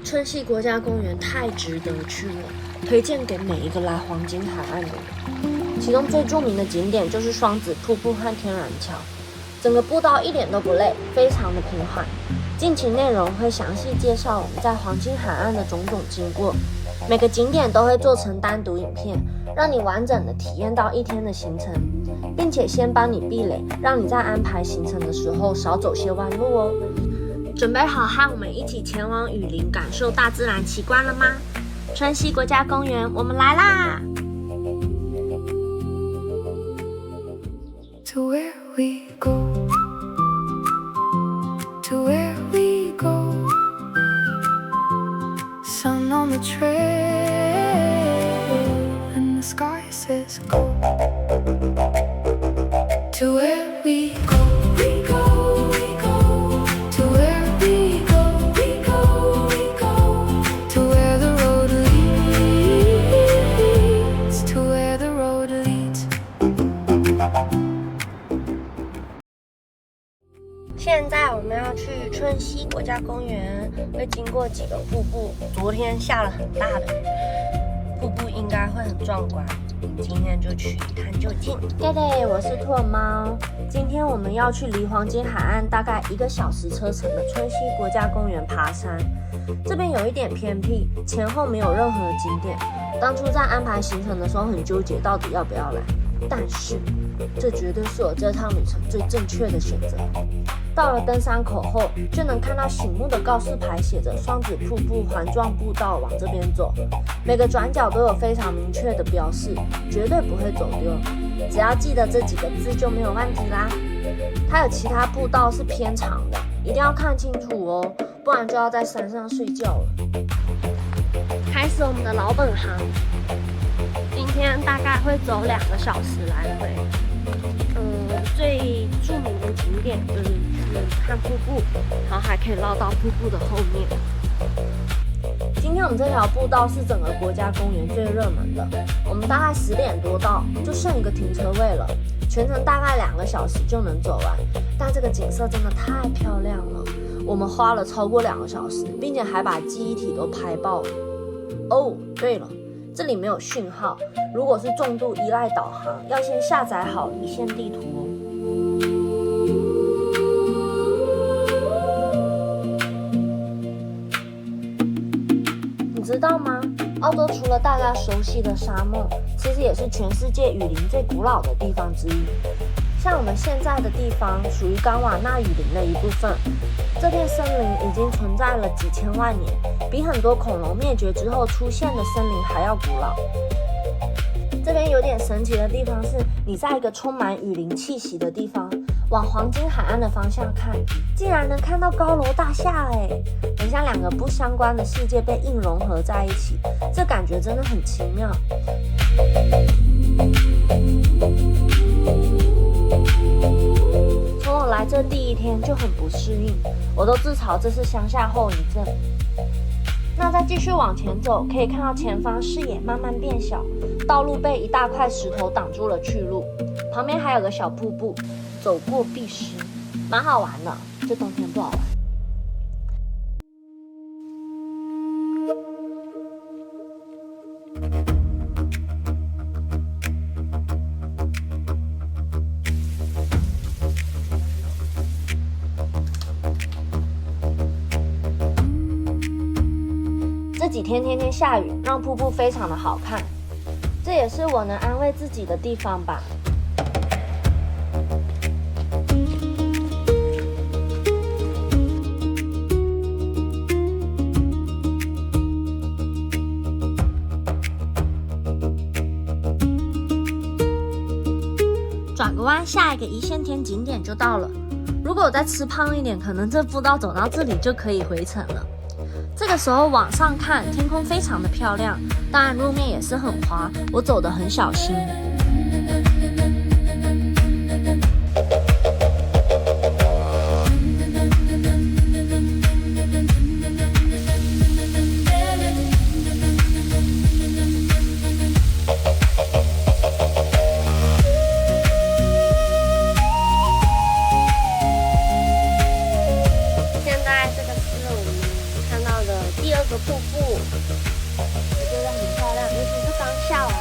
春溪國家公園太值得去了，推薦給每一個來黃金海岸的人。其中最著名的景點就是雙子瀑布和天然橋，整個步道一點都不累，非常的平緩。近期內容會詳細介紹我們在黃金海岸的種種經過，每個景點都會做成單獨影片，讓你完整的體驗到一天的行程，並且先幫你避雷，讓你在安排行程的時候少走些彎路哦。準備好和我們一起前往雨林，感受大自然奇觀了嗎？春溪國家公園，我們來啦！ To where we go, to where we go, sun on the trail and the sky says go. To where we go, we go, we go. To where we go, we go, we go. To where the road leads, to where the road leads. 現在我們要去春溪國家公園，會經過幾個瀑布。昨天下了很大的雨，瀑布應該會很壯觀。今天就去一探究竟。對對，我是兔貓。今天我們要去離黃金海岸大概1個小時車程的春溪國家公園爬山。這邊有一點偏僻，前後沒有任何的景點。當初在安排行程的時候很糾結，到底要不要來。但是，這絕對是我這趟旅程最正確的選擇。到了登山口後，就能看到醒目的告示牌，寫着雙子瀑布環狀步道往這邊走。每個轉角都有非常明確的標示，絕對不會走丟。只要記得這幾個字就沒有問題啦。它有其他步道是偏長的，一定要看清楚哦，不然就要在山上睡覺了。開始我們的老本行，今天大概會走2個小時來回。最著名的景點就是去看瀑布，然後還可以繞到瀑布的後面。今天我們這條步道是整個國家公園最熱門的，我們大概10點多到，就剩1個停車位了，全程大概2個小時就能走完。但這個景色真的太漂亮了，我們花了超過2個小時，並且還把記憶體都拍爆了。哦，對了，這裡沒有訊號，如果是重度依賴導航，要先下載好離線地圖哦。你知道嗎？澳洲除了大家熟悉的沙漠，其實也是全世界雨林最古老的地方之一。像我們現在的地方，屬於冈瓦納雨林的一部分。這片森林已經存在了幾千萬年，比很多恐龍滅絕之後出現的森林還要古老。這邊有點神奇的地方是，你在一個充滿雨林氣息的地方，往黃金海岸的方向看，竟然能看到高樓大廈哎，很像2個不相關的世界被硬融合在一起，這感覺真的很奇妙。從我來這第1天就很不適應，我都自嘲這是鄉下後遺症。那再繼續往前走，可以看到前方視野慢慢變小，道路被一大塊石頭擋住了去路，旁邊還有個小瀑布，走過必失，蠻好玩的，就冬天不好玩。這幾天天天下雨，讓瀑布非常的好看，這也是我能安慰自己的地方吧。轉個彎，下一個一線天景點就到了。如果我再吃胖一點，可能這步道走到這裡就可以回程了。這個時候往上看，天空非常的漂亮，當然路面也是很滑，我走得很小心。個瀑布，我覺得很漂亮，尤其是剛下完雨，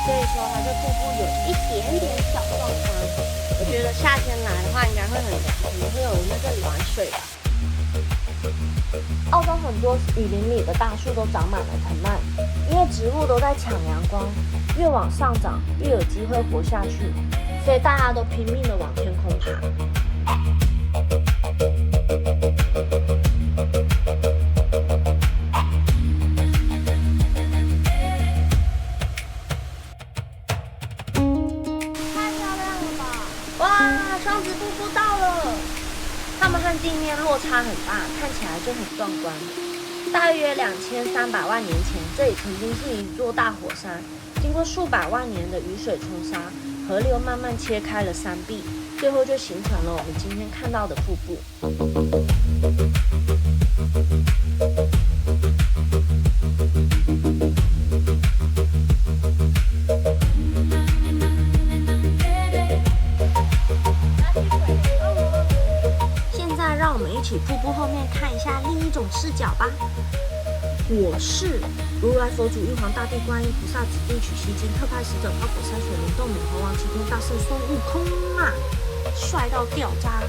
所以說它這瀑布有一點點小壯觀。我覺得夏天來的話應該會很涼，可能會有人在這裡玩水吧。澳洲很多雨林裡的大樹都長滿了藤蔓，因為植物都在搶陽光，越往上長越有機會活下去，所以大家都拼命的往天空爬。太漂亮了吧！哇，双子瀑布到了。它们和地面落差很大，看起来就很壮觀。大約2300萬年前，這裡曾經是一座大火山，經過數百萬年的雨水沖刷，河流慢慢切開了山壁，最後就形成了我們今天看到的瀑布。讓我們一起瀑布後面看一下另一種視角吧。我是如來佛祖、玉皇大帝、觀音菩薩、指定取西經、特派使者、花果山水簾洞、美猴王、齊天大聖孫悟空啊，帥到掉渣！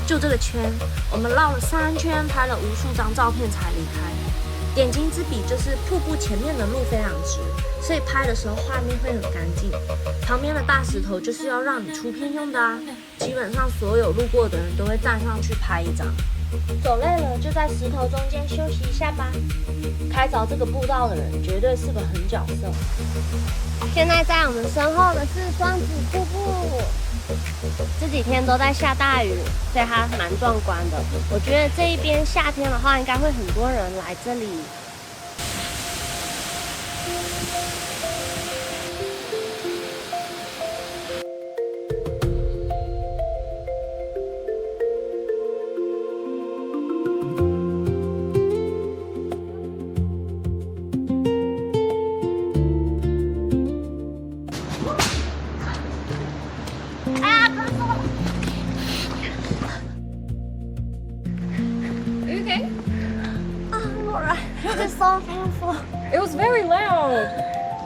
就這個圈，我們繞了3圈，拍了無數張照片才離開。點睛之筆就是瀑布前面的路非常直，所以拍的時候畫面會很乾淨。旁邊的大石頭就是要讓你出片用的啊，基本上所有路過的人都會站上去拍一張。走累了就在石頭中間休息一下吧。開鑿這個步道的人絕對是個狠角色。現在在我們身後的是雙子瀑布，這幾天都在下大雨，所以它蠻壯觀的。我覺得這一邊夏天的話，應該會很多人來這裡。It's so painful. It was very loud.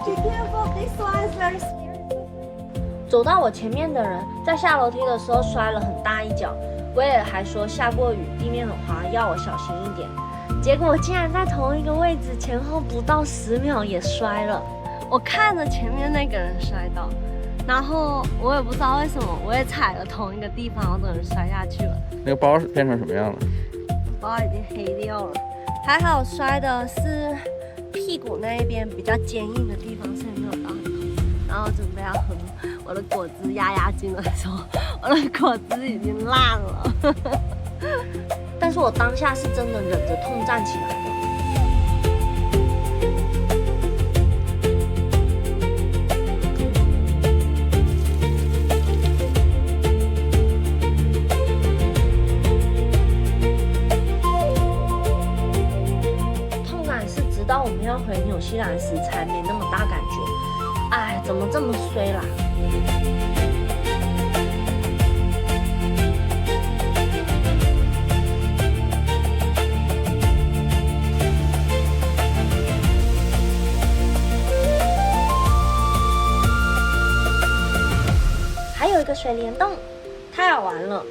Be careful, this one is very scary. 走到我前面的人在下樓梯的時候摔了很大一跤，威爾還說下過雨，地面很滑，要我小心一點。結果我竟然在同一個位置前後不到10秒也摔了。我看着前面那個人摔倒，然後我也不知道為什麼，我也踩了同一個地方，我整個人摔下去了。那個包變成什麼樣了？包已經黑掉了。還好摔的是屁股那一邊比較堅硬的地方，所以沒有到很痛。然後準備要喝我的果汁壓壓驚的時候，我的果汁已經爛了。但是我當下是真的忍着痛站起來的。到我們要回紐西蘭時才沒那麼大感覺，哎，怎麼這麼衰啦？還有一個水簾洞，太好玩了，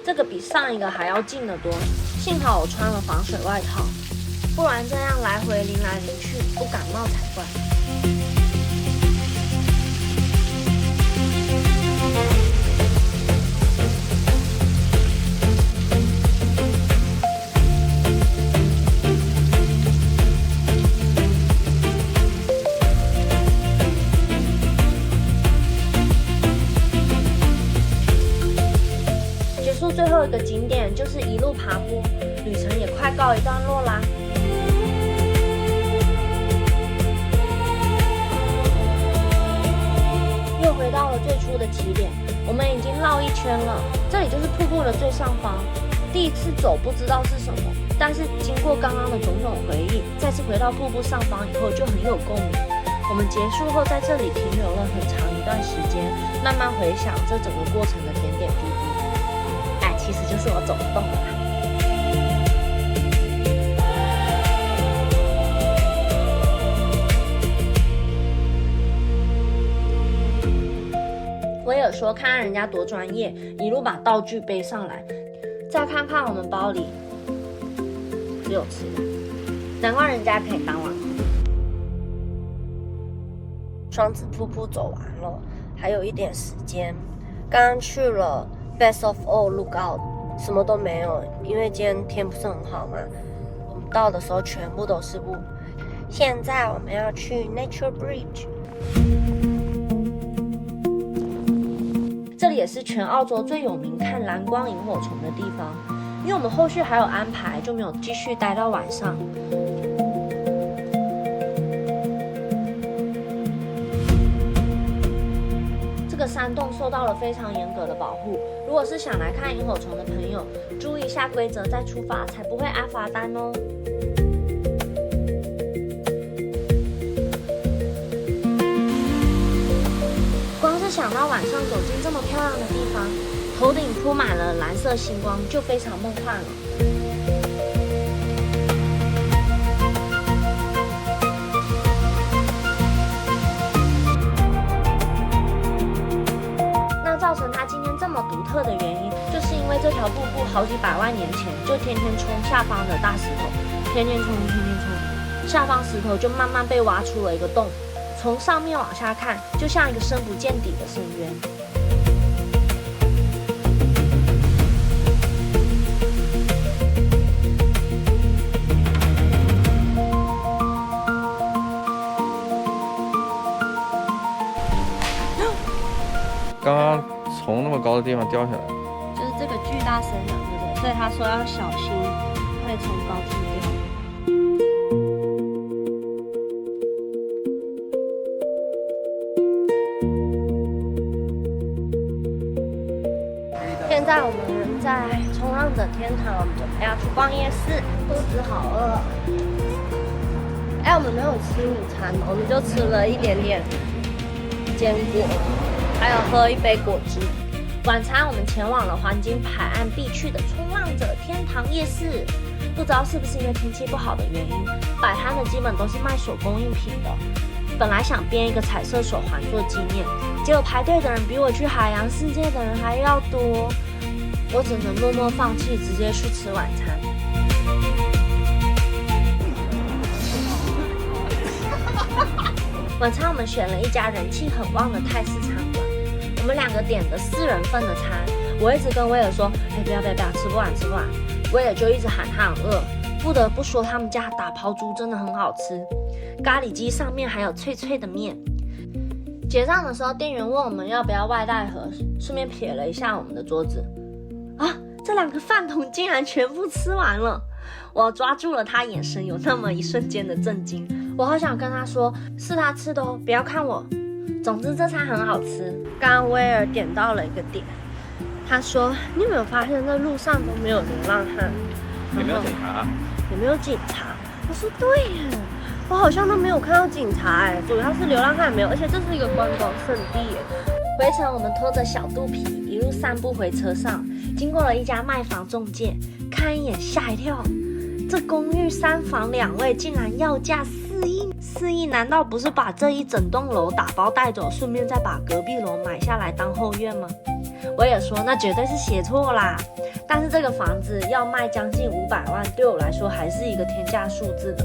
這個比上一個還要近得多，幸好我穿了防水外套。不然這樣來回淋來淋去，不感冒才怪。結束最後一個景點就是一路爬坡，旅程也快告一段落啦。又回到了最初的起點，我們已經繞一圈了。這裡就是瀑布的最上方。第一次走不知道是什麼，但是經過剛剛的種種回憶，再次回到瀑布上方以後就很有共鳴。我們結束後在這裡停留了很長一段時間，慢慢回想這整個過程的點點滴滴。哎，其實就是我走不動了啦。說，看看人家多專業，一路把道具背上來。再看看我們包裡只有吃的，難怪人家可以當网紅。雙子瀑布走完了，還有一點時間。剛剛去了 Best of All Lookout， 什麼都沒有，因為今天天不是很好嘛。我們到的時候全部都是霧。現在我們要去 Nature Bridge， 這裡也是全澳洲最有名看藍光螢火蟲的地方。因為我們後續還有安排，就沒有繼續待到晚上。這個山洞受到了非常嚴格的保護，如果是想來看螢火蟲的朋友，注意一下規則再出發，才不會挨罰單哦。光是想到晚上走進這麼漂亮的地方，頭頂鋪滿了藍色星光，就非常夢幻了。那造成它今天這麼獨特的原因，就是因为这條瀑布好幾百萬年前就天天衝下方的大石頭，天天衝，下方石頭就慢慢被挖出了一個洞，從上面往下看，就像一個深不見底的深淵。剛剛從那麼高的地方掉下來，就是這個巨大森林，對不對？所以他說要小心，會從高處掉。現在我們人在衝浪的天堂，我們準備要去逛夜市，肚子好餓。我們沒有吃午餐，我們就吃了一點點堅果。還有喝一杯果汁。晚餐我們前往了黃金海岸必去的衝浪者天堂夜市。不知道是不是因為天氣不好的原因，擺攤的基本都是賣手工藝品的。本來想編一個彩色手環做紀念，結果排隊的人比我去海洋世界的人還要多，我只能默默放棄，直接去吃晚餐。晚餐我們選了一家人氣很旺的泰式餐館，我們兩個點的4人份的餐，我一直跟威爾說，不要，吃不完。威爾就一直喊他很餓。不得不說他們家打拋豬真的很好吃，咖喱雞上面還有脆脆的麵。結賬的時候，店員問我們要不要外帶盒，順便瞥了一下我們的桌子，這2個飯桶竟然全部吃完了。我抓住了他眼神，有那麼一瞬間的震驚。我好想跟他說，是他吃的哦，不要看我。總之這餐很好吃。剛剛威爾點到了一個點，他說：“你有沒有發現這路上都沒有流浪漢？有沒有警察？有沒有警察？”我說：“對耶，我好像都沒有看到警察哎，主要是流浪漢沒有，而且這是一個觀光勝地耶。”回程我們拖着小肚皮一路散步回車上，經過了一家賣房仲介，看一眼嚇一跳，這公寓3房2衛竟然要價4億！4億難道不是把這一整棟樓打包帶走，順便再把隔壁樓買下來當後院嗎？我也說那絕對是寫錯啦，但是這個房子要賣將近500萬，對我來說還是一個天價數字的。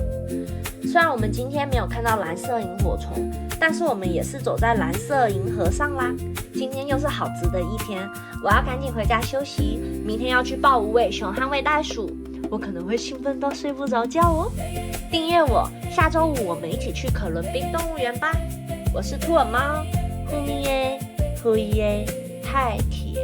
雖然我們今天沒有看到藍色螢火蟲，但是我們也是走在藍色銀河上啦。今天又是好值得一天，我要趕緊回家休息，明天要去抱無尾熊和餵袋鼠，我可能會興奮到睡不着覺哦。訂閱我，下周5我們一起去可倫賓動物園吧。我是兔耳貓，呼咪耶，呼耶，太甜。